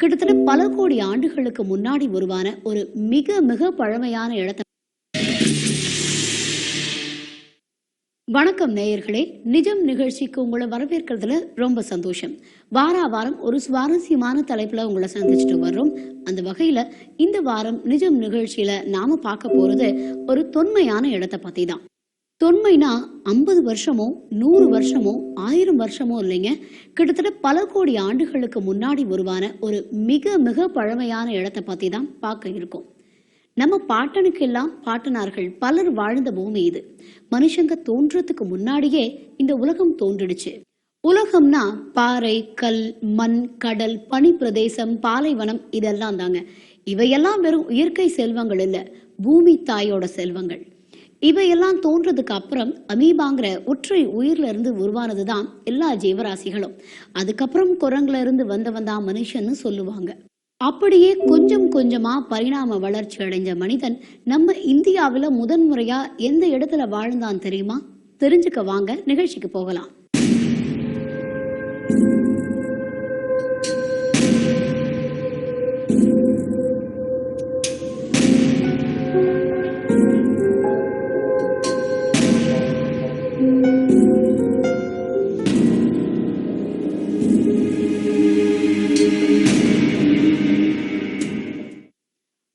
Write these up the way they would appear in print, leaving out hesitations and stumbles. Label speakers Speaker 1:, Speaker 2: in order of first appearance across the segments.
Speaker 1: கிட்டத்தட்ட பல கோடி ஆண்டுகளுக்கு முன்னாடி உருவான ஒரு மிக மிக பழமையான இடத்தை. வணக்கம் நேயர்களே, நிஜம் நிகழ்ச்சிக்கு உங்களை வரவேற்கிறதுல ரொம்ப சந்தோஷம். வாரம் ஒரு சுவாரஸ்யமான தலைப்புல உங்களை சந்திச்சுட்டு வர்றோம். அந்த வகையில இந்த வாரம் நிஜம் நிகழ்ச்சியில நாம பார்க்க போறது ஒரு தொன்மையான இடத்தை பத்தி தான். தொன்மைனா 50 வருஷமோ 100 வருஷமோ 1000 வருஷமோ இல்லைங்க, கிட்டத்தட்ட பல கோடி ஆண்டுகளுக்கு முன்னாடி உருவான ஒரு மிக மிக பழமையான இடத்தை பத்தி தான் பார்க்க இருக்கோம். நம்ம பாட்டனுக்கெல்லாம் பாட்டனார்கள் பலர் வாழ்ந்த பூமி இது. மனுஷங்க தோன்றதுக்கு முன்னாடியே இந்த உலகம் தோன்றிடுச்சு. உலகம்னா பாறை, கல், மண், கடல், பனி பிரதேசம், பாலைவனம் இதெல்லாம் தாங்க. இவையெல்லாம் வெறும் இயற்கை செல்வங்கள் இல்ல, பூமி தாயோட செல்வங்கள். இவையெல்லாம் தோன்றதுக்கு அப்புறம் அமீபாங்கிற ஒற்றை உயிர்ல இருந்து உருவானதுதான் எல்லா ஜீவராசிகளும். அதுக்கப்புறம் குரங்குல இருந்து வந்தவன் தான் மனுஷன்னு சொல்லுவாங்க. அப்படியே கொஞ்சம் கொஞ்சமா பரிணாம வளர்ச்சி அடைஞ்ச மனிதன் நம்ம இந்தியாவில முதன்முறையா எந்த இடத்துல வாழ்ந்தான் தெரியுமா? தெரிஞ்சுக்க வாங்க, நிகழ்ச்சிக்கு போகலாம்.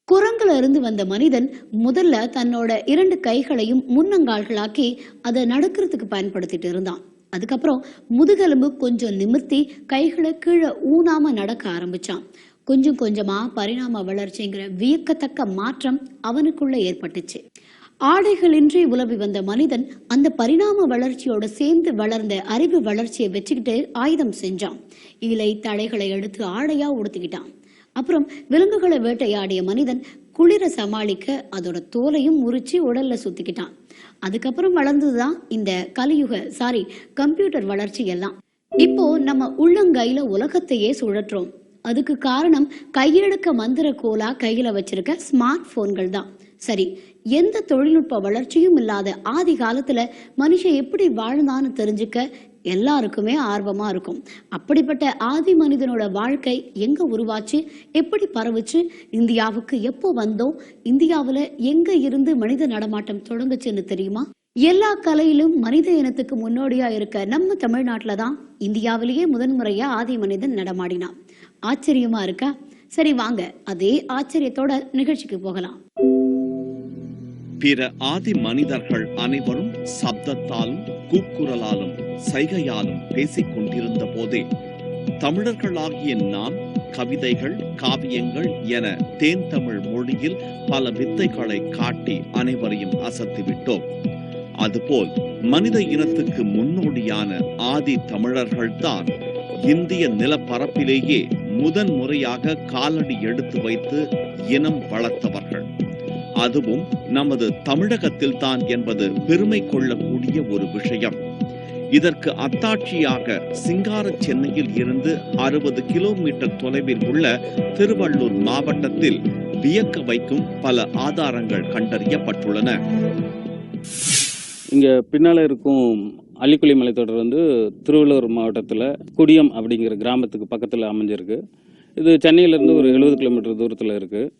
Speaker 1: குரங்குல இருந்து வந்த மனிதன் முதல்ல தன்னோட 2 கைகளையும் முன்னங்கால்களாக்கி அதை நடக்கிறதுக்கு பயன்படுத்திட்டு இருந்தான். அதுக்கப்புறம் முதுகெலும்பு கொஞ்சம் நிமிர்த்தி கைகளை கீழே ஊனாம நடக்க ஆரம்பிச்சான். கொஞ்சம் கொஞ்சமா பரிணாம வளர்ச்சிங்கிற வியக்கத்தக்க மாற்றம் அவனுக்குள்ள ஏற்பட்டுச்சு. ஆடைகளின்றி உலவி வந்த மனிதன் அந்த பரிணாம வளர்ச்சியோட சேர்ந்து வளர்ந்த அறிவு வளர்ச்சியை வச்சுக்கிட்டு ஆயுதம் செஞ்சான். இலை தழைகளை எடுத்து ஆடையா உடுத்திக்கிட்டான். அப்புறம் விலங்குகளை வேட்டையாடிய மனிதன் குளிர சமாளிக்க அதோட தோலையும் முறிச்சு உடல்ல சுத்திக்கிட்டான். அதுக்கப்புறம் வளர்ந்ததுதான் இந்த கம்ப்யூட்டர் வளர்ச்சி எல்லாம். இப்போ நம்ம உள்ளங்கையில உலகத்தையே சுழற்றோம். அதுக்கு காரணம் கையெடுக்க மந்திர கோலா கையில வச்சிருக்க ஸ்மார்ட் போன்கள் தான். சரி, எந்த தொழில்நுட்ப வளர்ச்சியும் இல்லாத ஆதி காலத்துல மனுஷன் எப்படி வாழ்ந்தான்னு தெரிஞ்சுக்க எல்லாருக்குமே ஆர்வமா இருக்கும். அப்படிப்பட்ட ஆதி மனிதனோட வாழ்க்கை எங்க உருவாச்சு, எப்படி பரவுச்சு, இந்தியாவுக்கு எப்போ வந்தோம், இந்தியாவுல எங்க இருந்து மனித நடமாட்டம் தொடங்குச்சுன்னு தெரியுமா? எல்லா கலையிலும் மனித இனத்துக்கு முன்னோடியா இருக்க நம்ம தமிழ்நாட்டுல தான் இந்தியாவிலேயே முதன்முறையா ஆதி மனிதன் நடமாடினான். ஆச்சரியமா இருக்கா? சரி வாங்க, அதே ஆச்சரியத்தோட நிகழ்ச்சிக்கு போகலாம்.
Speaker 2: பிற ஆதி மனிதர்கள் அனைவரும் சப்தத்தாலும் கூக்குரலாலும் சைகையாலும் பேசிக் கொண்டிருந்த போதே தமிழர்களாகிய நாம் கவிதைகள், காவியங்கள் என தேன் தமிழ் மொழியில் பல வித்தைகளை காட்டி அனைவரையும் அசத்திவிட்டோம். அதுபோல் மனித இனத்துக்கு முன்னோடியான ஆதி தமிழர்கள்தான் இந்திய நிலப்பரப்பிலேயே முதன்முறையாக காலடி எடுத்து வைத்து இனம் வளர்த்தவர்கள். அதுவும் நமது தமிழகத்தில் தான் என்பது பெருமை கொள்ளக்கூடிய ஒரு விஷயம். இதற்கு அத்தாட்சியாக சிங்கார சென்னையில் இருந்து 60 கிலோமீட்டர் தொலைவில் உள்ள திருவள்ளூர் மாவட்டத்தில் வியக்க வைக்கும் பல ஆதாரங்கள் கண்டறியப்பட்டுள்ளன.
Speaker 3: இங்க பின்னால இருக்கும் அள்ளிக்குளி மலைத்தொடர் திருவள்ளூர் மாவட்டத்தில் குடியம் அப்படிங்கிற கிராமத்துக்கு பக்கத்தில் அமைஞ்சிருக்கு. இது சென்னையிலேருந்து ஒரு 70 கிலோமீட்டர் தூரத்தில் இருக்குது.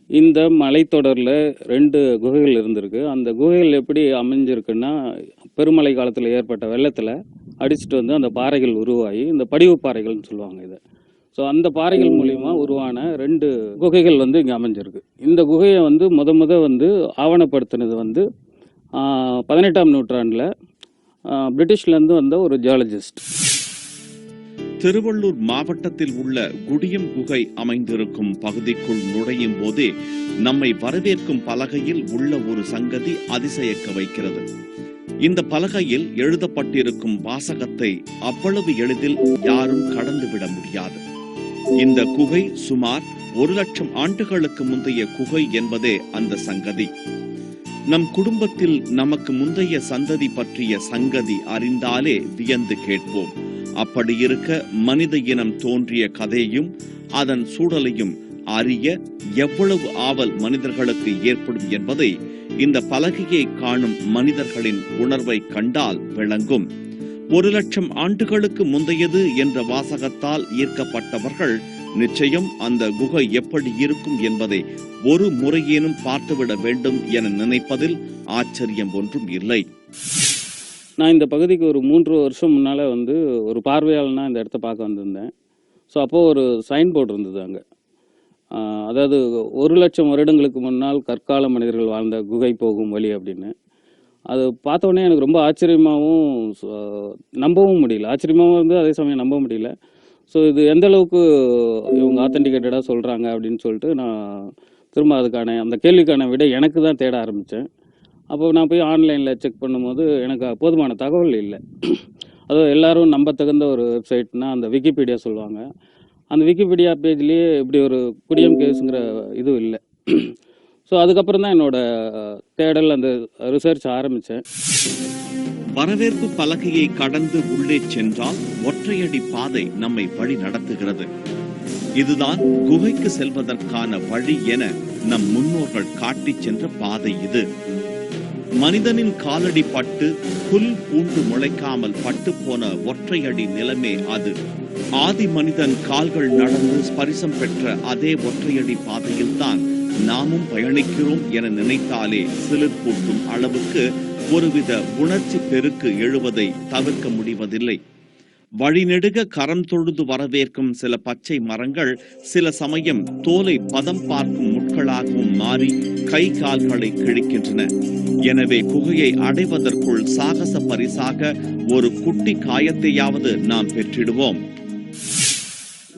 Speaker 3: இந்த மலைத்தொடரில் 2 குகைகள் இருந்திருக்கு. அந்த குகைகள் எப்படி அமைஞ்சிருக்குன்னா, பெருமழை காலத்தில் ஏற்பட்ட வெள்ளத்தில் அடிச்சுட்டு அந்த பாறைகள் உருவாகி இந்த படிவு பாறைகள்னு சொல்லுவாங்க இதை. ஸோ அந்த பாறைகள் மூலிமா உருவான 2 குகைகள் இங்கே அமைஞ்சிருக்கு. இந்த குகையை முத ஆவணப்படுத்தினது 18ஆம் நூற்றாண்டில் பிரிட்டிஷ்லேருந்து வந்த ஒரு ஜியாலஜிஸ்ட்.
Speaker 2: திருவள்ளூர் மாவட்டத்தில் உள்ள குடியம் குகை அமைந்திருக்கும் பகுதிக்குள் நுழையும் போதே நம்மை வரவேற்கும் பலகையில் உள்ள ஒரு சங்கதி அதிசயக்க வைக்கிறது. இந்த பலகையில் எழுதப்பட்டிருக்கும் வாசகத்தை அவ்வளவு எளிதில் யாரும் கடந்துவிட முடியாது. இந்த குகை சுமார் 1,00,000 ஆண்டுகளுக்கு முந்தைய குகை என்பதே அந்த சங்கதி. நம் குடும்பத்தில் நமக்கு முந்தைய சந்ததி பற்றிய சங்கதி அறிந்தாலே வியந்து கேட்போம். அப்படி இருக்க மனித இனம் தோன்றிய கதையும் அதன் சூழலையும் அறிய எவ்வளவு ஆவல் மனிதர்களுக்கு ஏற்படும் என்பதை இந்த பலகையை காணும் மனிதர்களின் உணர்வை கண்டால் விளங்கும். 1,00,000 ஆண்டுகளுக்கு முந்தையது என்ற வாசகத்தால் ஈர்க்கப்பட்டவர்கள் நிச்சயம் அந்த குகை எப்படி இருக்கும் என்பதை ஒரு முறையேனும் பார்த்துவிட வேண்டும் என நினைப்பதில் ஆச்சரியம் ஒன்றும் இல்லை.
Speaker 3: நான் இந்த பகுதிக்கு ஒரு 3 வருஷம் முன்னால் ஒரு பார்வையாளனா இந்த இடத்த பார்க்க வந்திருந்தேன். ஸோ அப்போது ஒரு சைன் போர்டு இருந்தது அங்கே. அதாவது 1,00,000 வருடங்களுக்கு முன்னால் கற்கால மனிதர்கள் வாழ்ந்த குகை போகும் வழி அப்படின்னு. அது பார்த்தோன்னே எனக்கு ரொம்ப ஆச்சரியமாகவும் நம்பவும் முடியல. ஆச்சரியமாகவும் இருந்து அதே சமயம் நம்ப முடியல. ஸோ இது எந்த அளவுக்கு இவங்க ஆத்தென்டிகேட்டடாக சொல்கிறாங்க அப்படின்னு சொல்லிட்டு நான் திரும்ப அந்த கேள்விக்கான விடை எனக்கு தான் தேட ஆரம்பித்தேன். அப்போ நான் போய் ஆன்லைனில் செக் பண்ணும்போது எனக்கு போதுமான தகவல் இல்லை. அதுவும் எல்லாரும் நம்பத்தகுந்த ஒரு வெப்சைட்னா அந்த விக்கிபீடியா சொல்லுவாங்க. அந்த விக்கிபீடியா பேஜ்லேயே இப்படி ஒரு குடியம் கேஸுங்கிற இதுவும் இல்லை. ஸோ அதுக்கப்புறம் தான் என்னோட தேடல் அந்த ரிசர்ச் ஆரம்பித்தேன்.
Speaker 2: வரவேற்பு பலகையை கடந்து உள்ளே சென்றால் ஒற்றையடி பாதை நம்மை வழி நடத்துகிறது. இதுதான் குகைக்கு செல்வதற்கான வழி என நம் முன்னோர்கள் காட்டிச் சென்ற பாதை இது. மனிதனின் காலடி பட்டு புல் பூண்டு முளைக்காமல் பட்டு போன ஒற்றையடி நிலமே அது. ஆதி மனிதன் கால்கள் நடந்து ஸ்பரிசம் பெற்ற அதே ஒற்றையடி பாதையில் தான் நாமும் பயணிக்கிறோம் என நினைத்தாலே சிலிர்ப்பூட்டும் அளவுக்கு ஒருவித உணர்ச்சி பெருக்கு எழுவதை தவிர்க்க முடிவதில்லை. வழிநெடுக கரம் தொழுது வரவேற்கும் சில பச்சை மரங்கள் சில சமயம் தோலை பதம் பார்க்கும் முட்களாகவும் மாறி கை கால்களை கிழிக்கின்றன. எனவே குகையை அடைவதற்குள் சாகச பரிசாக ஒரு குட்டி காயத்தையாவது நாம் பெற்றிடுவோம்.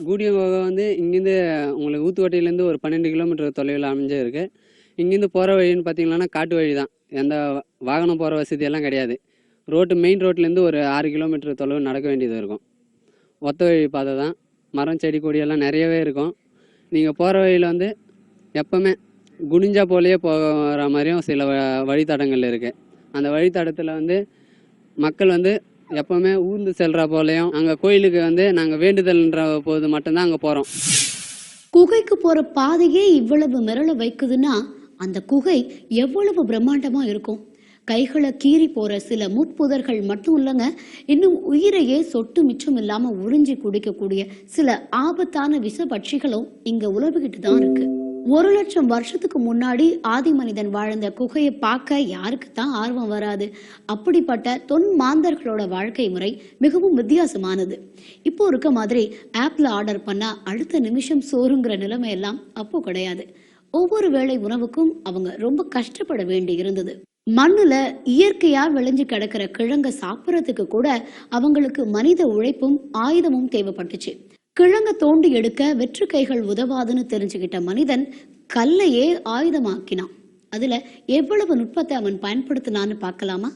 Speaker 4: குடியம் குகை இங்கேருந்து உங்களுக்கு ஊத்துக்கோட்டையிலேருந்து ஒரு 12 கிலோமீட்டர் தொலைவில் அமைஞ்சே இருக்கு. இங்கேருந்து போகிற வழின்னு பார்த்தீங்கன்னா காட்டு வழி தான். எந்த வாகனம் போகிற வசதியெல்லாம் கிடையாது. மெயின் ரோட்லேருந்து ஒரு 6 கிலோமீட்டர் தொலைவு நடக்க வேண்டியது இருக்கும். ஒத்த வழி பாதை தான். மரம் செடி கொடியெல்லாம் நிறையவே இருக்கும். நீங்கள் போகிற வழியில் எப்போவுமே குனிஞ்சா போலேயே போகிற மாதிரியும் சில வழித்தடங்கள் இருக்குது. அந்த வழித்தடத்தில் மக்கள் எப்போவுமே ஊர்ந்து செல்கிற போலையும் அங்கே கோயிலுக்கு நாங்கள் வேண்டுதல்ன்ற போது மட்டும்தான் அங்கே போகிறோம்.
Speaker 1: குகைக்கு போற பாதையே இவ்வளவு மிரள வைக்குதுன்னா அந்த குகை எவ்வளவு பிரம்மாண்டமா இருக்கும். கைகளை கீறி போற சில முட்புதர்கள் மட்டும் இல்லைங்க, இன்னும் உயிரையே சொட்டு மிச்சம் இல்லாம உறிஞ்சி குடிக்கக்கூடிய சில ஆபத்தான விஷ பட்சிகளும் இங்க உலவிக்கிட்டு தான் இருக்கு. 1,00,000 வருஷத்துக்கு முன்னாடி ஆதி மனிதன் வாழ்ந்த குகையை பார்க்க யாருக்கு தான் ஆர்வம் வராது? அப்படிப்பட்ட தொன் மாந்தர்களோட வாழ்க்கை முறை மிகவும் வித்தியாசமானது. இப்போ இருக்க மாதிரி ஆப்ல ஆர்டர் பண்ணா அடுத்த நிமிஷம் சோறுங்கிற நிலைமை எல்லாம் அப்போ கிடையாது. ஒவ்வொரு வேளை உணவுக்கும் அவங்க ரொம்ப கஷ்டப்பட வேண்டி இருந்தது. மண்ணுல இயற்கையா விளைஞ்சு கிடக்கிற கிழங்க சாப்பிடறதுக்கு கூட அவங்களுக்கு மனித உழைப்பும் ஆயுதமும் தேவைப்பட்டுச்சு. கிழங்க தோண்டி எடுக்க வெற்று கைகள் உதவாதுன்னு தெரிஞ்சுக்கிட்ட மனிதன் கல்லையே ஆயுதமாக்கினான். அதுல எவ்வளவு நுட்பத்தை அவன் பயன்படுத்தினான்னு பார்க்கலாமா?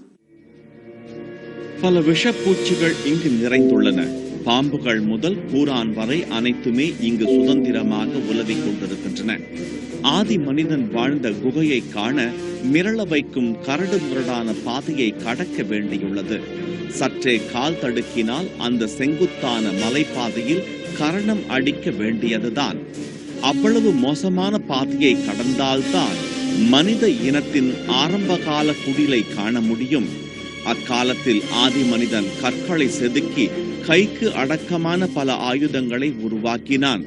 Speaker 2: பல விஷப்பூச்சிகள் இங்கு நிறைந்துள்ளன. பாம்புகள் முதல் பூரான் வரை அனைத்துமே இங்கு சுதந்திரமாக உலவிக் கொண்டிருக்கின்றன. ஆதி மனிதன் வாழ்ந்த குகையை காண மிரள வைக்கும் கரடு முரடான பாதையை கடக்க வேண்டியுள்ளது. சற்றே கால் தடுக்கினால் அந்த செங்குத்தான மலைப்பாதையில் கரணம் அடிக்க வேண்டியதுதான். அவ்வளவு மோசமான பாதையை கடந்தால்தான் மனித இனத்தின் ஆரம்பகால குடிலை காண முடியும். அக்காலத்தில் ஆதி மனிதன் கற்களை செதுக்கி கைக்கு அடக்கமான பல ஆயுதங்களை உருவாக்கினான்.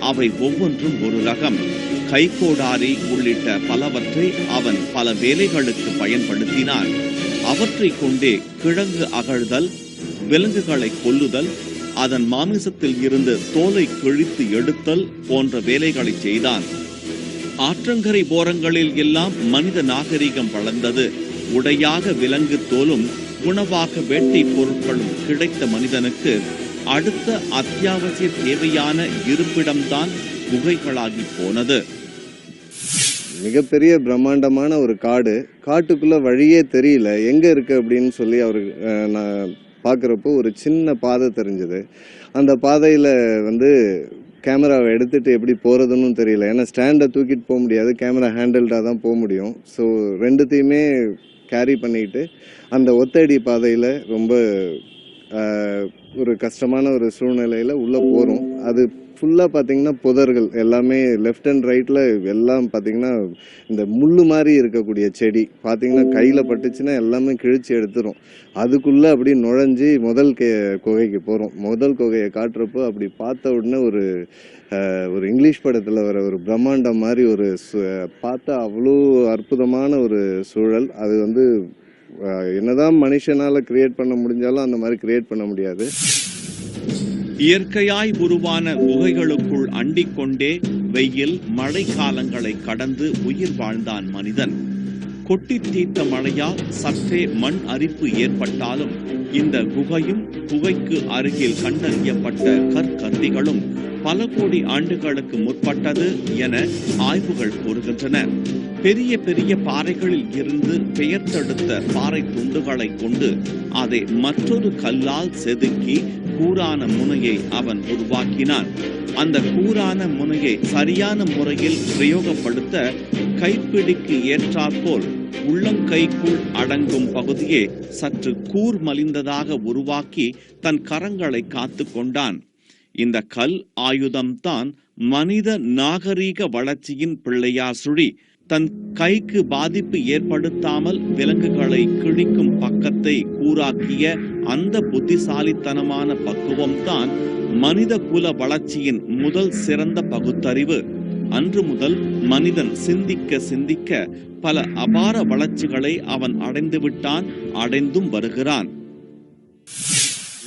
Speaker 2: அவை ஒவ்வொன்றும் ஒரு ரகம். கைகோடாரி உள்ளிட்ட பலவற்றை அவன் பல வேலைகளுக்கு பயன்படுத்தினான். அவற்றை கொண்டே கிழங்கு அகழ்தல், விலங்குகளை கொல்லுதல், அதன் மாமிசத்தில் இருந்து தோலை கிழித்து எடுத்தல் போன்ற வேலைகளை செய்தான். ஆற்றங்கரை ஓரங்களில் எல்லாம் மனித நாகரிகம் வளர்ந்தது. உடையாக விலங்கு தோலும் உணவாக வேட்டை பொருட்களும் கிடைத்த மனிதனுக்கு அடுத்த அத்தியாவசிய தேவையான இருப்பிடம்தான் குகைகளாகி போனது.
Speaker 5: மிகப்பெரிய பிரம்மாண்டமான ஒரு காட்டுக்குள்ள வழியே தெரியல, எங்க இருக்கு அப்படின்னு சொல்லி நான் பார்க்குறப்போ ஒரு சின்ன பாதை தெரிஞ்சது. அந்த பாதையில கேமராவை எடுத்துட்டு எப்படி போறதுன்னு தெரியல. ஏன்னா ஸ்டாண்டை தூக்கிட்டு போக முடியாது, கேமரா ஹேண்டில்டாக தான் போக முடியும். ஸோ ரெண்டுத்தையுமே கேரி பண்ணிட்டு அந்த ஒத்தடி பாதையில ரொம்ப ஒரு கஷ்டமான ஒரு சூழ்நிலையில உள்ள போறோம். அது ஃபுல்லாக பார்த்தீங்கன்னா புதர்கள் எல்லாமே லெஃப்ட் அண்ட் ரைட்டில் எல்லாம் பார்த்தீங்கன்னா இந்த முள்ளு மாதிரி இருக்கக்கூடிய செடி பார்த்தீங்கன்னா கையில் பட்டுச்சுன்னா எல்லாமே கிழிச்சு எடுத்துரும். அதுக்குள்ளே அப்படி நுழைஞ்சி முதல் குகைக்கு போகிறோம். முதல் குகையை காட்டுறப்போ அப்படி பார்த்த உடனே ஒரு இங்கிலீஷ் படத்தில் வர ஒரு பிரம்மாண்டம் மாதிரி ஒரு பார்த்தா அவ்வளோ அற்புதமான ஒரு சூழல். அது வந்து என்னதான் மனுஷனால கிரியேட் பண்ண முடிஞ்சாலும் அந்த மாதிரி கிரியேட் பண்ண முடியாது.
Speaker 2: இயற்கையாய் உருவான குகைகளுக்குள் அண்டிக்கொண்டே வெயில் மழை காலங்களை கடந்து உயிர் வாழ்ந்தான் மனிதன். கொட்டி தீர்த்த மழையால் சற்றே மண் அரிப்பு ஏற்பட்டாலும் இந்த குகையும் குகைக்கு அருகில் கண்டறியப்பட்ட கற்கத்திகளும் பல கோடி ஆண்டுகளுக்கு முற்பட்டது என ஆய்வுகள் கூறுகின்றன. பெரிய பெரிய பாறைகளில் இருந்து பெயர்த்தெடுத்த பாறை துண்டுகளை கொண்டு அதை மற்றொரு கல்லால் செதுக்கி கூரான முனையை அவன் உருவாக்கினான். அந்த கூரான முனையை சரியான முறையில் பிரயோகப்படுத்த கைப்பிடிக்கு ஏற்றாற்போல் உள்ளங்கைக்குள் அடங்கும் பகுதியை சற்று கூர் மலிந்ததாக உருவாக்கி தன் கரங்களை காத்து கொண்டான். இந்த கல் ஆயுதம்தான் மனித நாகரீக வளர்ச்சியின் பிள்ளையார் சுழி. தன் கைக்கு பாதிப்பு ஏற்படுத்தாமல் விலங்குகளை கிழிக்கும் பக்கத்தை கூராக்கிய அந்த புத்திசாலித்தனமான பக்குவம்தான் மனித குல வளர்ச்சியின் முதல் சிறந்த பகுத்தறிவு. அன்று முதல் மனிதன் சிந்திக்க சிந்திக்க பல அபார வளர்ச்சிகளை அவன் அடைந்து விட்டான், அடைந்தும் வருகிறான்.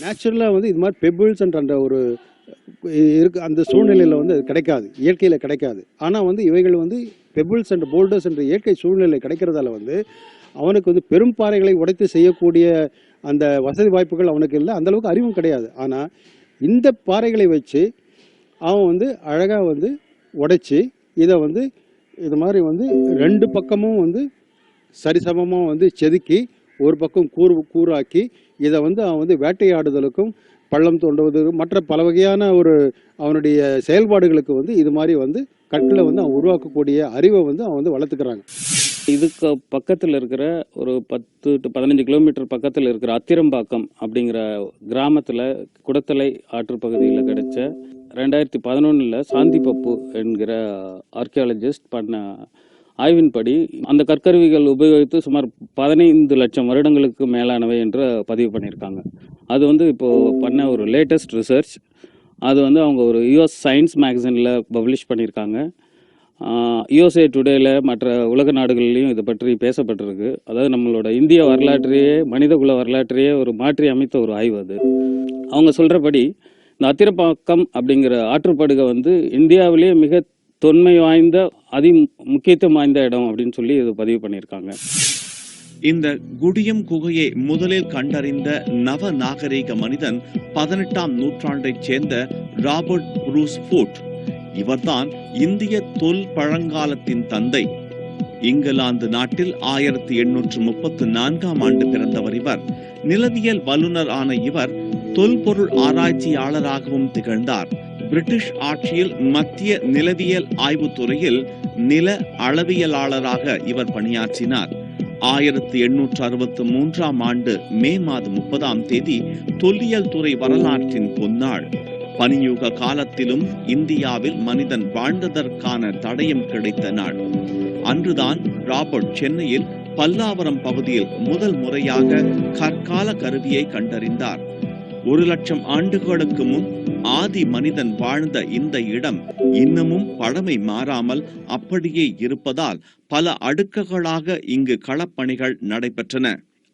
Speaker 6: நேச்சுரலாக வந்து இது மாதிரி பெபிள்ஸ் என்ற ஒரு இருக்கு, அந்த சூழ்நிலையில் வந்து அது கிடைக்காது, இயற்கையில் கிடைக்காது. ஆனால் வந்து இவைகள் வந்து பெபிள்ஸ் அண்ட் போல்டர்ஸ் என்ற இயற்கை சூழ்நிலை கிடைக்கிறதால வந்து அவனுக்கு வந்து பெரும் பாறைகளை உடைத்து செய்யக்கூடிய அந்த வசதி வாய்ப்புகள் அவனுக்கு இல்லை, அந்தளவுக்கு அறிவும் கிடையாது. ஆனால் இந்த பாறைகளை வச்சு அவன் வந்து அழகாக வந்து உடைச்சி இதை வந்து இது மாதிரி வந்து ரெண்டு பக்கமும் வந்து சரிசமமாக வந்து செதுக்கி ஒரு பக்கம் கூறாக்கி இதை வந்து அவன் வந்து வேட்டையாடுதலுக்கும் பள்ளம் தோண்டுவது மற்ற பல வகையான ஒரு அவனுடைய செயல்பாடுகளுக்கு வந்து இது மாதிரி வந்து கற்களை வந்து அவன் உருவாக்கக்கூடிய அறிவை வந்து அவன் வந்து வளர்த்துக்கிறாங்க.
Speaker 3: இதுக்கு பக்கத்தில் இருக்கிற ஒரு 10 to 15 கிலோமீட்டர் பக்கத்தில் இருக்கிற அத்திரம்பாக்கம் அப்படிங்கிற கிராமத்தில் குடத்தலை ஆற்று பகுதியில் கிடைச்ச 2011 சாந்தி பப்பு என்கிற ஆர்கியாலஜிஸ்ட் பண்ண ஆய்வின்படி அந்த கற்கருவிகள் உபயோகித்து சுமார் 15 லட்சம் வருடங்களுக்கு மேலானவை என்று பதிவு பண்ணியிருக்காங்க. அது வந்து இப்போது பண்ண ஒரு லேட்டஸ்ட் ரிசர்ச். அது வந்து அவங்க ஒரு யூஎஸ் சயின்ஸ் மேகசினில் பப்ளிஷ் பண்ணியிருக்காங்க. யூஎஸ்ஏ டுடேல மற்ற உலக நாடுகள்லையும் இதை பற்றி பேசப்பட்டிருக்கு. அதாவது நம்மளோட இந்திய வரலாற்றையே மனிதகுல வரலாற்றையே ஒரு மாற்றி அமைத்த ஒரு ஆய்வு அது. அவங்க சொல்கிறபடி இந்த அத்திரப்பாக்கம் அப்படிங்கிற ஆற்றுப்படுகை வந்து இந்தியாவிலேயே மிக தொன்மை வாய்ந்த முக்கியத்துவம் வாய்ந்த இடம் அப்படின்னு சொல்லி இது பதிவு பண்ணியிருக்காங்க.
Speaker 2: இந்த குடியம் குகையை முதலில் கண்டறிந்த நவ நாகரிக மனிதன் 18ஆம் நூற்றாண்டைச் சேர்ந்த ராபர்ட் புரூஸ் ஃபுட். இவர்தான் இந்திய தொல் பழங்காலத்தின் தந்தை. இங்கிலாந்து நாட்டில் 1834ஆம் ஆண்டு பிறந்தவர் இவர். நிலவியல் வல்லுநர் ஆன இவர் தொல்பொருள் ஆராய்ச்சியாளராகவும் திகழ்ந்தார். பிரிட்டிஷ் ஆட்சியில் மத்திய நிலவியல் ஆய்வுத்துறையில் நில அளவியலாளராக இவர் பணியாற்றினார். 1863ஆம் ஆண்டு மே மாதம் 30ஆம் தேதி தொல்லியல் துறை வரலாற்றின் பொன்னாள். பனியுக காலத்திலும் இந்தியாவில் மனிதன் வாழ்ந்ததற்கான தடயம் கிடைத்த நாள். அன்றுதான் ராபர்ட் சென்னையில் பல்லாவரம் பகுதியில் முதல் முறையாக கற்கால கருவியை கண்டறிந்தார். 1,00,000 ஆண்டுகளுக்கு முன் ஆதி மனிதன் வாழ்ந்த இந்த இடம் இன்னமும் பழமை மாறாமல் அப்படியே இருப்பதால் பல அடுக்குகளாக இங்கு களப்பணிகள் நடைபெற்றன.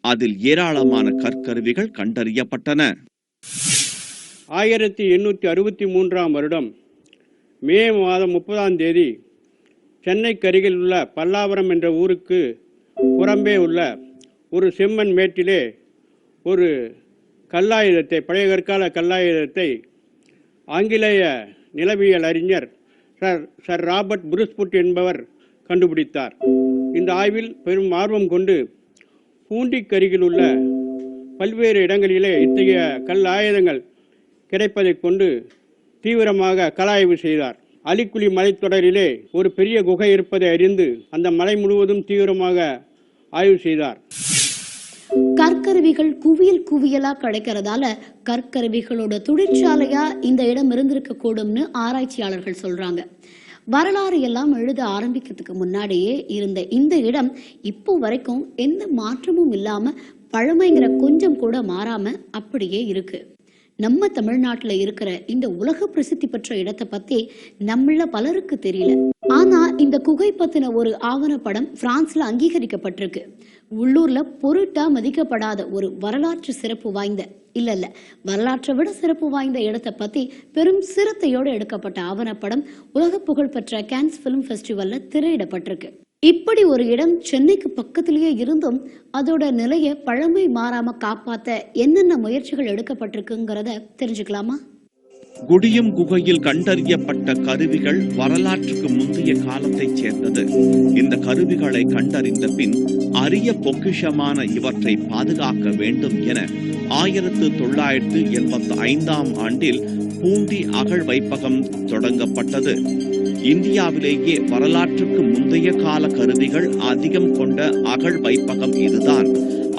Speaker 2: அதில் ஏராளமான கற்கருவிகள் கண்டறியப்பட்டன.
Speaker 7: 1863ஆம் வருடம் மே மாதம் 30ஆம் தேதி சென்னைக்கு அருகில் உள்ள பல்லாவரம் என்ற ஊருக்கு புறம்பே உள்ள ஒரு செம்மண் மேட்டிலே ஒரு கல்லாயுதத்தை, பழைய கற்கால கல்லாயுதத்தை ஆங்கிலேய நிலவியல் அறிஞர் சர் ராபர்ட் புரூஸ் ஃபுட் என்பவர் கண்டுபிடித்தார். இந்த ஆய்வில் பெரும் ஆர்வம் கொண்டு பூண்டிக்கு அருகில் உள்ள பல்வேறு இடங்களிலே இத்தகைய கல் ஆயுதங்கள் கிடைப்பதை கொண்டு தீவிரமாக கலாய்வு செய்தார். அலிக்குளி மலைத்தொடரிலே ஒரு பெரிய குகை இருப்பதை அறிந்து அந்த மலை முழுவதும் தீவிரமாக ஆய்வு செய்தார்.
Speaker 1: கற்கருவிகள் குவியல் குவியலா கிடைக்கிறதால கற்கருவிகளோட தொழிற்சாலையா இந்த இடம் இருந்திருக்க கூடும்னு ஆராய்ச்சியாளர்கள் சொல்றாங்க. வரலாறு எல்லாம் எழுத ஆரம்பிக்கிறதுக்கு முன்னாடியே இருந்த இந்த இடம் இப்போ வரைக்கும் எந்த மாற்றமும் இல்லாம பழமைங்கிற கொஞ்சம் கூட மாறாம அப்படியே இருக்கு. நம்ம தமிழ்நாட்டுல இருக்கிற இந்த உலக பிரசித்தி பெற்ற இடத்தை பத்தி நம்மள பலருக்கு தெரியல. ஆனா இந்த குகை பத்தின ஒரு ஆவணப்படம் பிரான்ஸ்ல அங்கீகரிக்கப்பட்டிருக்கு. உள்ளூர்ல பொருட்டா மதிக்கப்படாத ஒரு வரலாற்று சிறப்பு வாய்ந்த இல்ல வரலாற்றை விட சிறப்பு வாய்ந்த இடத்தை பத்தி பெரும் சிரத்தையோடு எடுக்கப்பட்ட ஆவணப்படம் உலக புகழ்பெற்ற கேன்ஸ் பிலிம் ஃபெஸ்டிவல்ல திரையிடப்பட்டிருக்கு. இப்படி ஒரு இடம் சென்னைக்கு பக்கத்திலேயே இருந்தும் அதோட நிலையை பழமை மாறாம காப்பாத்த என்னென்ன முயற்சிகள் எடுக்கப்பட்டிருக்குங்கிறத தெரிஞ்சுக்கலாமா?
Speaker 2: குடியம் குகையில் கண்டறியப்பட்ட கருவிகள் வரலாற்றுக்கு முந்தைய காலத்தைச் சேர்ந்தது. இந்த கருவிகளை கண்டறிந்த பின் அரிய பொக்கிஷமான இவற்றை பாதுகாக்க வேண்டும் என 1985ஆம் ஆண்டில் பூண்டி அகழ் வைப்பகம் தொடங்கப்பட்டது. இந்தியாவிலேயே வரலாற்றுக்கு முந்தைய கால கருவிகள் அதிகம் கொண்ட அகழ் வைப்பகம் இதுதான்.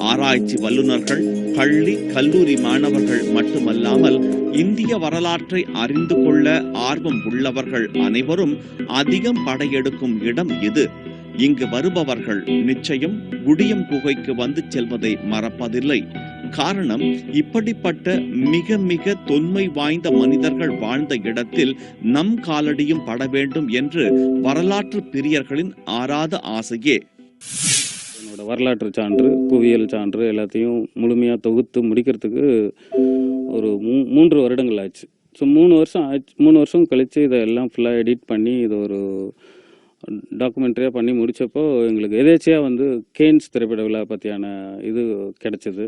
Speaker 2: ஆராய்ச்சி வல்லுநர்கள், பள்ளி கல்லூரி மாணவர்கள் மட்டுமல்லாமல் இந்திய வரலாற்றை அறிந்து கொள்ள ஆர்வம் உள்ளவர்கள் அனைவரும் அதிகம் படையெடுக்கும் இடம் இது. இங்கு வருபவர்கள் நிச்சயம் குடியம் குகைக்கு வந்து செல்வதை மறப்பதில்லை. காரணம், இப்படிப்பட்ட மிக மிக தொன்மை வாய்ந்த மனிதர்கள் வாழ்ந்த இடத்தில் நம் காலடியும் பட வேண்டும் என்று வரலாற்று பிரியர்களின் ஆறாத ஆசையே.
Speaker 3: என்னோட வரலாற்று சான்று, புவியியல் சான்று எல்லாத்தையும் முழுமையாக தொகுத்து முடிக்கிறதுக்கு ஒரு 3 வருடங்கள் ஆச்சு. ஸோ 3 வருஷம் கழித்து இதெல்லாம் ஃபுல்லாக எடிட் பண்ணி இதை ஒரு டாக்குமெண்ட்ரியாக பண்ணி முடித்தப்போ எங்களுக்கு எதேச்சியாக வந்து கேன்ஸ் திரைப்பட விழா பற்றியான இது கிடச்சிது.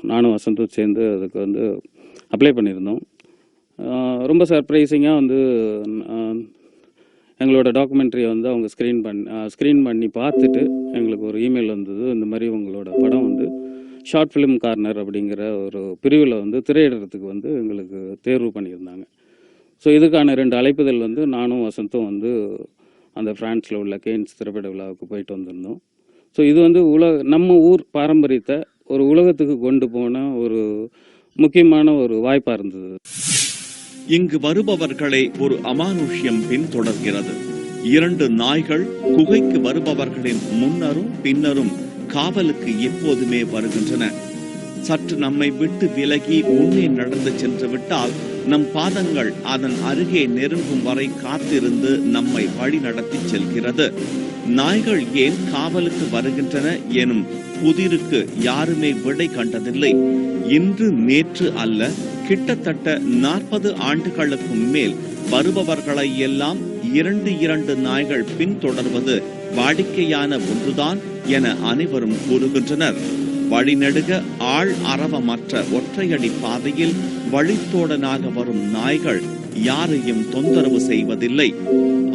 Speaker 3: நானும் வசந்தும் சேர்ந்து அதுக்கு வந்து அப்ளை பண்ணியிருந்தோம். ரொம்ப சர்ப்ரைசிங்காக வந்து எங்களோட டாக்குமெண்ட்ரியை வந்து அவங்க ஸ்க்ரீன் பண்ணி பார்த்துட்டு எங்களுக்கு ஒரு இமெயில் வந்தது. இந்த மாதிரி உங்களோட படம் வந்து ஷார்ட் ஃபிலிம் கார்னர் அப்படிங்கிற ஒரு பிரிவில் வந்து திரையிடுறதுக்கு வந்து எங்களுக்கு தேர்வு பண்ணியிருந்தாங்க. ஸோ இதுக்கான 2 அழைப்புதல் வந்து நானும் வசந்தும் வந்து அந்த ஃப்ரான்ஸில் உள்ள கேன்ஸ் திரைப்பட விழாவுக்கு போயிட்டு வந்திருந்தோம். ஸோ இது வந்து நம்ம ஊர் பாரம்பரியத்தை ஒரு உலகத்துக்கு கொண்டு போன ஒரு முக்கியமான ஒரு வாய்ப்பாக இருந்தது.
Speaker 2: இங்கு வருபவர்களை ஒரு அமானுஷ்யம் பின்தொடர்கிறது. 2 நாய்கள் குகைக்கு வருபவர்களின் முன்னரும் பின்னரும் காவலுக்கு எப்போதுமே வருகின்றன. சற்று நம்மை விட்டு விலகி முன்னே நடந்து சென்று விட்டால் நம் பாதங்கள் அதன் அருகே நெருங்கும் வரை காத்திருந்து நம்மை வழி நடத்தி செல்கிறது. நாய்கள் ஏன் காவலுக்கு வருகின்றன எனும் புதிருக்கு யாருமே விடை கண்டதில்லை. இன்று நேற்று அல்ல, கிட்டத்தட்ட 40 ஆண்டுகளுக்கும் மேல் வருபவர்களை எல்லாம் 2 நாய்கள் பின்தொடர்வது வாடிக்கையான ஒன்றுதான் என அனைவரும் கூறுகின்றனர். வழிநெடுக ஆள் அரவமற்ற ஒற்றையடி பாதையில் வழித்தோடனாக வரும் நாய்கள் யாரையும் தொந்தரவு செய்வதில்லை.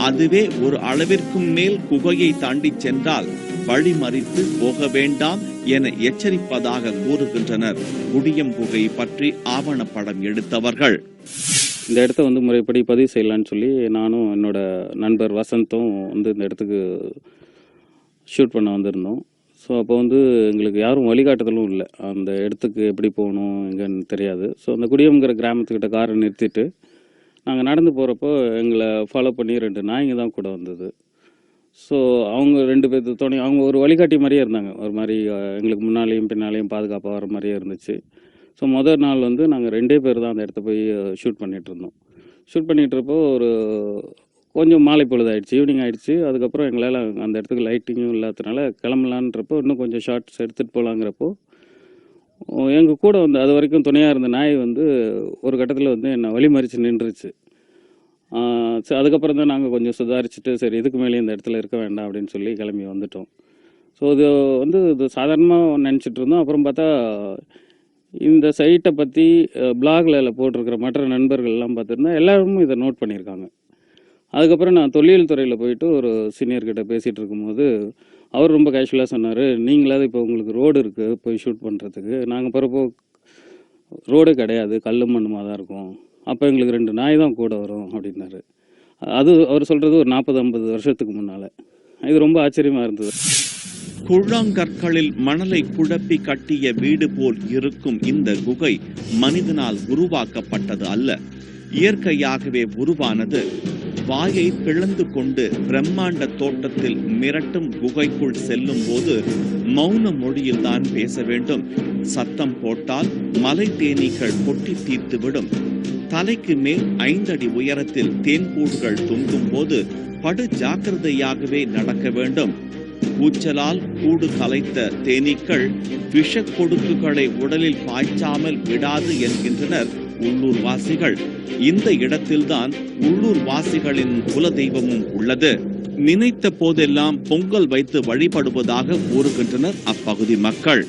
Speaker 2: அதுவே ஒரு அளவிற்கும் மேல் குகையை தாண்டி சென்றால் வழிமறித்து போக வேண்டாம் என எச்சரிப்பதாக கூறுகின்றனர் குடியம் குகை பற்றி ஆவணப்படம் எடுத்தவர்கள்.
Speaker 3: இந்த இடத்த வந்து முறைப்படி பதிவு செய்யலான்னு சொல்லி நானும் என்னோட நண்பர் வசந்தும் வந்து இந்த இடத்துக்கு ஷூட் பண்ண வந்திருந்தோம். ஸோ அப்போ வந்து எங்களுக்கு யாரும் வழிகாட்டுதலும் இல்லை. அந்த இடத்துக்கு எப்படி போகணும் எங்கன்னு தெரியாது. ஸோ அந்த குடியம்ங்கிற கிராமத்துக்கிட்ட காரை நிறுத்திட்டு நாங்கள் நடந்து போகிறப்போ எங்களை ஃபாலோ பண்ணி 2 நாய்ங்க தான் கூட வந்தது. ஸோ அவங்க 2 பேர்த்து துணை, அவங்க ஒரு வழிகாட்டி மாதிரியே இருந்தாங்க. ஒரு மாதிரி எங்களுக்கு முன்னாலேயும் பின்னாலேயும் பாதுகாப்பாக வர மாதிரியே இருந்துச்சு. ஸோ முதல் நாள் வந்து நாங்கள் 2 பேர் தான் அந்த இடத்த போய் ஷூட் பண்ணிகிட்டு இருந்தோம். ஷூட் பண்ணிகிட்ருப்போ ஒரு கொஞ்சம் மாலை பொழுது ஆயிடுச்சு, ஈவினிங் ஆகிடுச்சு. அதுக்கப்புறம் எங்களால் அந்த இடத்துக்கு லைட்டிங்கும் இல்லாததுனால கிளம்பலான்றப்போ இன்னும் கொஞ்சம் ஷார்ட்ஸ் எடுத்துகிட்டு போகலாங்கிறப்போ எங்கள் கூட வந்து அது வரைக்கும் துணையாக இருந்த நாய் வந்து ஒரு கட்டத்தில் வந்து என்னை வழிமறித்து நின்றுச்சு. சரி, அதுக்கப்புறம் தான் நாங்கள் கொஞ்சம் சுதாரிச்சுட்டு சரி இதுக்கு மேலே இந்த இடத்துல இருக்க வேண்டாம் அப்படின்னு சொல்லி கிளம்பி வந்துட்டோம். ஸோ இது வந்து இது சாதாரணமாக நினச்சிட்டு இருந்தோம். அப்புறம் பார்த்தா இந்த சைட்டை பற்றி பிளாகில் போட்டிருக்கிற மற்ற நண்பர்கள்லாம் பார்த்துருந்தா எல்லாரும் இதை நோட் பண்ணியிருக்காங்க. அதுக்கப்புறம் நான் தொல்லியல் துறையில் போயிட்டு ஒரு சீனியர்கிட்ட பேசிகிட்டு இருக்கும்போது அவர் ரொம்ப கேஷுவலாக சொன்னார், நீங்களாவது இப்போ உங்களுக்கு ரோடு இருக்குது போய் ஷூட் பண்ணுறதுக்கு, நாங்கள் போகிறப்போ ரோடு கிடையாது, கல் மண்ணுமா தான் இருக்கும், அப்போ எங்களுக்கு 2 நாய் தான் கூட வரும் அப்படின்னாரு. அது அவர் சொல்கிறது ஒரு 40-50 வருஷத்துக்கு முன்னால். இது ரொம்ப ஆச்சரியமாக இருந்தது.
Speaker 2: கூழாங்கற்களில் மணலை குழப்பி கட்டிய வீடு போல் இருக்கும் இந்த குகை மனிதனால் உருவாக்கப்பட்டது அல்ல, இயற்கையாகவே உருவானது. வாயை பிளந்து கொண்டு பிரம்மாண்ட தோட்டத்தில் மிரட்டும் குகைக்குள் செல்லும் போது மௌன மொழியில்தான் பேச வேண்டும். சத்தம் போட்டால் மலை தேனீக்கள் கொட்டி தீர்த்துவிடும். தலைக்கு மேல் 5 அடி உயரத்தில் தேன்கூடுகள் தொங்கும் போது படு ஜாக்கிரதையாகவே நடக்க வேண்டும். கூச்சலால் கூடு கலைத்த தேனீக்கள் விஷ கொடுக்குகளை உடலில் பாய்ச்சாமல் விடாது என்கின்றனர் உள்ளூர்வாசிகள். இந்த இடத்தில்தான் உள்ளூர்வாசிகளின் குலதெய்வமும் உள்ளது. நினைத்த போதெல்லாம் பொங்கல் வைத்து வழிபடுவதாக கூறுகின்றனர் அப்பகுதி மக்கள்.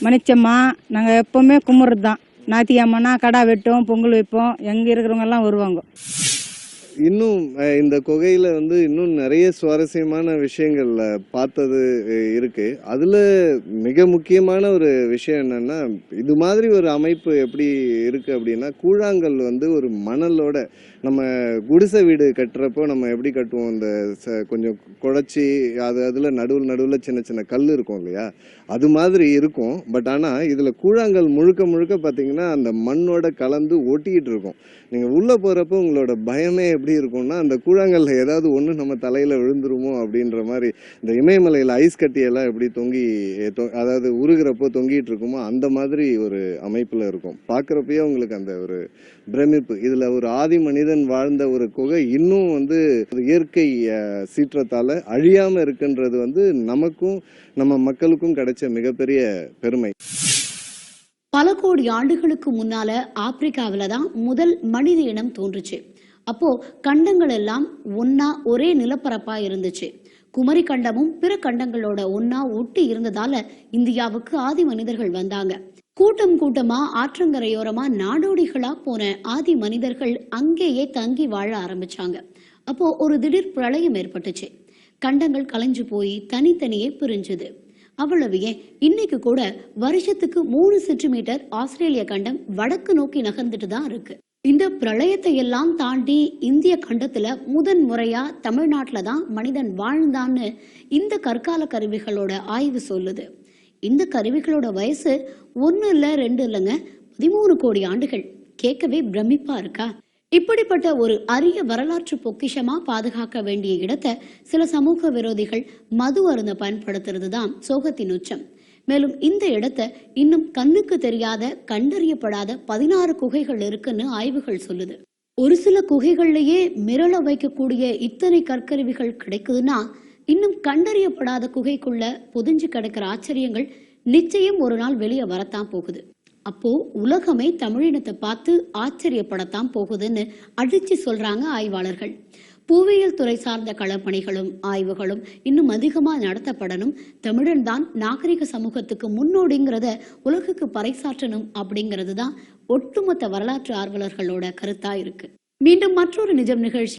Speaker 8: மணிச்சம்மா நாங்கள் எப்போவுமே கும்பிட்றது தான். ஞாயிற்றுக்கிழமைனா கடா வெட்டோம், பொங்கல் வைப்போம். எங்கே இருக்கிறவங்க எல்லாம் வருவாங்க.
Speaker 5: இன்னும் இந்த குகையில வந்து இன்னும் நிறைய சுவாரஸ்யமான விஷயங்கள் பார்த்தது இருக்கு. அதுல மிக முக்கியமான ஒரு விஷயம் என்னன்னா, இது மாதிரி ஒரு அமைப்பு எப்படி இருக்கு அப்படின்னா, கூழாங்கல் வந்து ஒரு மணலோட, நம்ம குடிசை வீடு கட்டுறப்போ நம்ம எப்படி கட்டுவோம், இந்த கொஞ்சம் குழச்சி அதில் நடுவில் சின்ன சின்ன கல் இருக்கும் இல்லையா, அது மாதிரி இருக்கும். பட் ஆனால் இதில் கூழாங்கல் முழுக்க முழுக்க பார்த்தீங்கன்னா அந்த மண்ணோட கலந்து ஒட்டிக்கிட்டு இருக்கும். நீங்கள் உள்ளே போகிறப்போ உங்களோட பயமே எப்படி இருக்கும்னா, அந்த கூழாங்கல்ல ஏதாவது ஒன்று நம்ம தலையில் விழுந்துருமோ அப்படின்ற மாதிரி. இந்த இமயமலையில் ஐஸ் கட்டியெல்லாம் எப்படி அதாவது உருகிறப்போ தொங்கிட்டு இருக்குமோ அந்த மாதிரி ஒரு அமைப்பில் இருக்கும். பார்க்குறப்பயே உங்களுக்கு அந்த ஒரு பிரமிப்பு. இதில் ஒரு ஆதி மனிதன் வாழ்ந்த ஒரு குகை இன்னும் வந்து இயற்கை சீற்றத்தால் அழியாமல் இருக்குன்றது வந்து நமக்கும் நம்ம மக்களுக்கும் கிடைச்ச மிகப்பெரிய பெருமை.
Speaker 1: பல கோடி ஆண்டுகளுக்கு முன்னால ஆப்பிரிக்காவில தான் முதல் மனித இனம் தோன்றுச்சு. அப்போ கண்டங்கள் எல்லாம் ஒன்னா ஒரே நிலப்பரப்பா இருந்துச்சு. குமரி கண்டமும் பிற கண்டங்களோட ஒன்னா ஒட்டி இருந்ததால இந்தியாவுக்கு ஆதி மனிதர்கள் வந்தாங்க. கூட்டம் கூட்டமா ஆற்றங்கரையோரமா நாடோடிகளா போன ஆதி மனிதர்கள் அங்கேயே தங்கி வாழ ஆரம்பிச்சாங்க. அப்போ ஒரு திடீர் பிரளயம் ஏற்பட்டுச்சு. கண்டங்கள் கலைஞ்சு போய் தனித்தனியே பிரிஞ்சுது. அவ்வளவு ஏன், இன்னைக்கு கூட வருஷத்துக்கு 3 சென்டிமீட்டர் ஆஸ்திரேலிய கண்டம் வடக்கு நோக்கி நகர்ந்துட்டு தான் இருக்கு. இந்த பிரளயத்தை எல்லாம் தாண்டி இந்திய கண்டத்துல முதன் முறையா தமிழ்நாட்டுல தான் மனிதன் வாழ்ந்தான்னு இந்த கற்கால கருவிகளோட ஆய்வு சொல்லுது. இந்த கருவிகளோட வயசு 1 இல்ல 2 இல்லைங்க, 13 கோடி ஆண்டுகள். கேட்கவே பிரமிப்பா இருக்கா? இப்படிப்பட்ட ஒரு அரிய வரலாற்று பொக்கிஷமா பாதுகாக்க வேண்டிய இடத்தை சில சமூக விரோதிகள் மது அருந்த பயன்படுத்துறது தான் சோகத்தின் உச்சம். மேலும் இந்த இடத்தை இன்னும் கண்ணுக்கு தெரியாத, கண்டறியப்படாத 16 குகைகள் இருக்குன்னு ஆய்வுகள் சொல்லுது. ஒரு சில குகைகள்லயே மிரள வைக்கக்கூடிய இத்தனை கற்கருவிகள் கிடைக்குதுன்னா, இன்னும் கண்டறியப்படாத குகைக்குள்ள புதிஞ்சு கிடக்கிற ஆச்சரியங்கள் நிச்சயம் ஒரு நாள் வெளியே வரத்தான் போகுது. அப்போ உலகமே தமிழினத்தை பார்த்து ஆச்சரியப்படத்தான் போகுதுன்னு அடிச்சு சொல்றாங்க ஆய்வாளர்கள். புவியியல் துறை சார்ந்த களப்பணிகளும் ஆய்வுகளும் இன்னும் அதிகமா நடத்தப்படணும். தமிழன் தான் நாகரிக சமூகத்துக்கு முன்னோடிங்கிறத உலகுக்கு பறைசாற்றணும் அப்படிங்கிறது தான் ஒட்டுமொத்த வரலாற்று ஆர்வலர்களோட கருத்தா இருக்கு. மீண்டும் மற்றொரு நிஜம் நிகழ்ச்சி